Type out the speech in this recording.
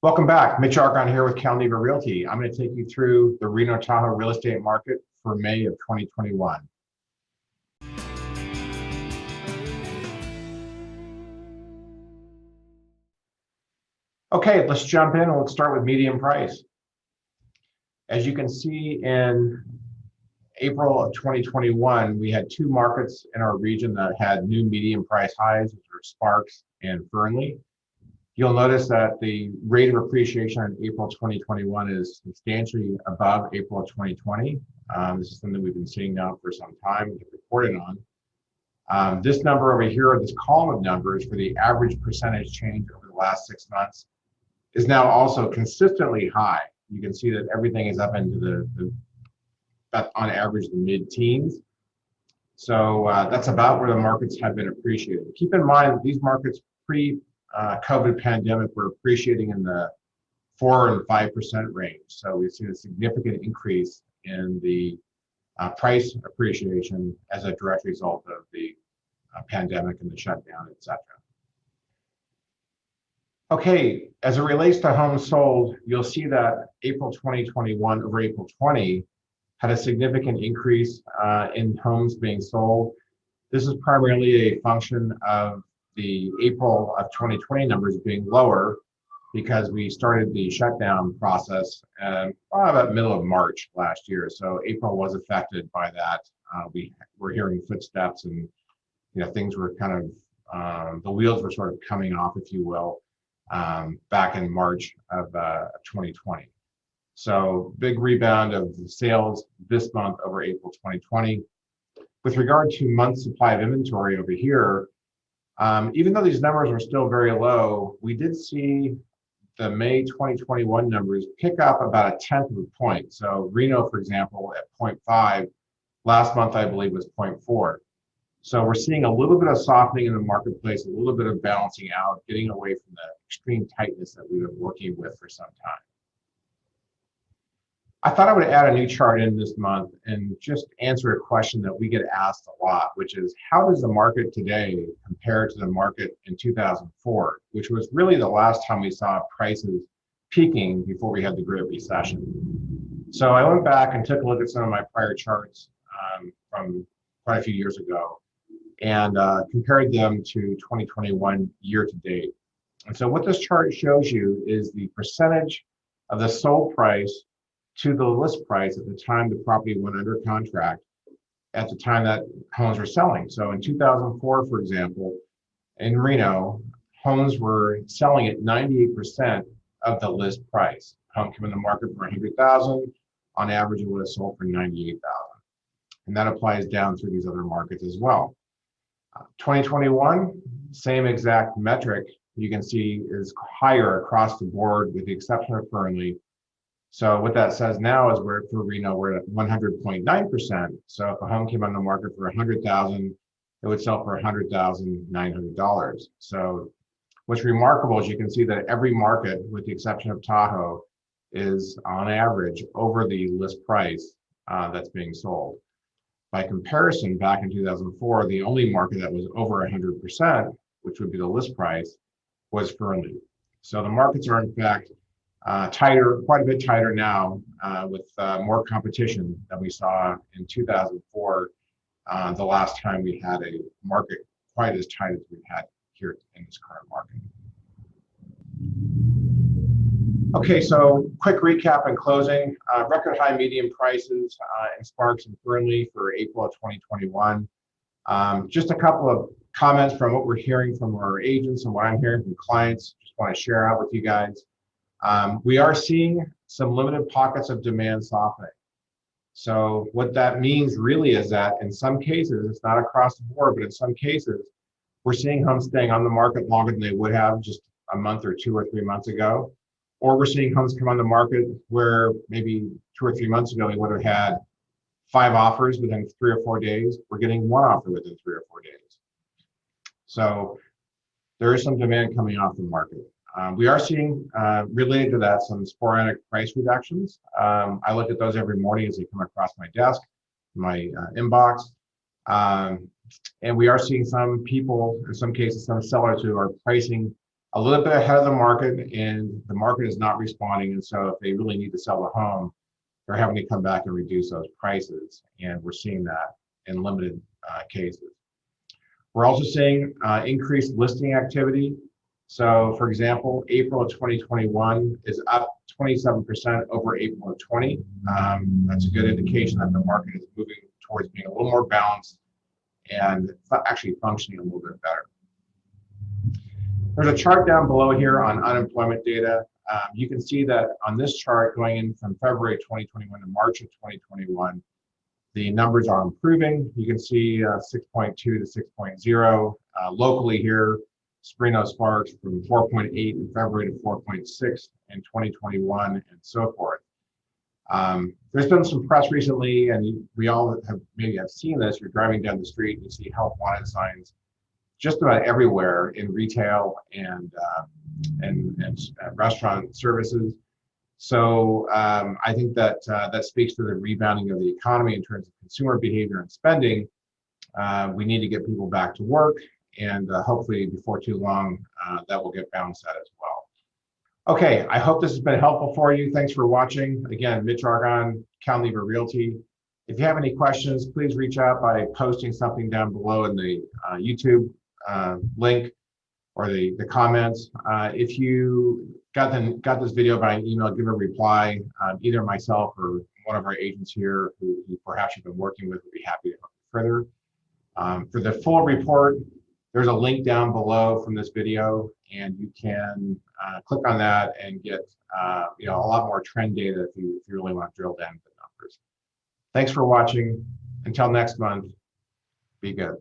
Welcome back. Mitch Argon here with Calneva Realty. I'm going to take you through the Reno Tahoe real estate market for May of 2021. Okay, let's jump in and let's start with median price. As you can see, in April of 2021, we had two markets in our region that had new median price highs, which were Sparks and Fernley. You'll notice that the rate of appreciation in April 2021 is substantially above April of 2020. This is something we've been seeing now for some time and reported on. This number over here, this column of numbers for the average percentage change over the last 6 months, is now also consistently high. You can see that everything is up into on average, the mid-teens. So that's about where the markets have been appreciated. Keep in mind that these markets pre-COVID pandemic were appreciating in the 4 and 5% range. So we've seen a significant increase in the price appreciation as a direct result of the pandemic and the shutdown, etc. Okay, as it relates to homes sold, you'll see that April 2021 over April 20 had a significant increase in homes being sold. This is primarily a function of the April of 2020 numbers being lower because we started the shutdown process about middle of March last year. So April was affected by that. We were hearing footsteps, and things were kind of the wheels were sort of coming off, if you will, back in March of 2020. So big rebound of sales this month over April 2020. With regard to month supply of inventory over here, even though these numbers are still very low, we did see the May 2021 numbers pick up about 1/10 of a point. So Reno, for example, at 0.5, last month I believe was 0.4. So we're seeing a little bit of softening in the marketplace, a little bit of balancing out, getting away from the extreme tightness that we've been working with for some time. I thought I would add a new chart in this month and just answer a question that we get asked a lot, which is how does the market today compare to the market in 2004, which was really the last time we saw prices peaking before we had the Great Recession. So I went back and took a look at some of my prior charts from quite a few years ago and compared them to 2021 year to date. And so what this chart shows you is the percentage of the sold price to the list price at the time the property went under contract, at the time that homes were selling. So in 2004, for example, in Reno, homes were selling at 98% of the list price. Home came in the market for $100,000. On average, it would have sold for $98,000. And that applies down through these other markets as well. 2021, same exact metric you can see is higher across the board with the exception of Fernley. So what that says now is for Reno, we're at 100.9%. So if a home came on the market for $100,000, it would sell for $100,900. So what's remarkable is you can see that every market, with the exception of Tahoe, is on average over the list price that's being sold. By comparison, back in 2004, the only market that was over 100%, which would be the list price, was Fernley. So the markets are in fact tighter, quite a bit tighter now, with more competition than we saw in 2004, the last time we had a market quite as tight as we've had here in this current market. Okay, so quick recap and closing. Record high median prices in Sparks and Fernley for April of 2021. Just a couple of comments from what we're hearing from our agents and what I'm hearing from clients. Just want to share out with you guys. We are seeing some limited pockets of demand softening. So what that means really is that in some cases, it's not across the board, but in some cases, we're seeing homes staying on the market longer than they would have just a month or 2 or 3 months ago. Or we're seeing homes come on the market where maybe 2 or 3 months ago, we would have had 5 offers within 3 or 4 days. We're getting 1 offer within 3 or 4 days. So there is some demand coming off the market. We are seeing, related to that, some sporadic price reductions. I look at those every morning as they come across my desk, my inbox. And we are seeing some people, in some cases, some sellers who are pricing a little bit ahead of the market, and the market is not responding. And so if they really need to sell a home, they're having to come back and reduce those prices. And we're seeing that in limited cases. We're also seeing increased listing activity. So for example, April of 2021 is up 27% over April of 20. That's a good indication that the market is moving towards being a little more balanced and actually functioning a little bit better. There's a chart down below here on unemployment data. You can see that on this chart going in from February 2021 to March of 2021, the numbers are improving. You can see 6.2 to 6.0. Locally here, Sereno sparks from 4.8 in February to 4.6 in 2021 and so forth. There's been some press recently, and we all have maybe have seen this. You're driving down the street and you see help wanted signs just about everywhere in retail and restaurant services. So I think that that speaks to the rebounding of the economy in terms of consumer behavior and spending. We need to get people back to work, and hopefully before too long, that will get balanced out as well. Okay, I hope this has been helpful for you. Thanks for watching. Again, Mitch Argon, Calneva Realty. If you have any questions, please reach out by posting something down below in the YouTube link or the comments. If you got this video by an email, give a reply. Either myself or one of our agents here who perhaps you've been working with would be happy to help you further. For the full report, there's a link down below from this video, and you can click on that and get a lot more trend data if you really want to drill down into the numbers. Thanks for watching. Until next month, be good.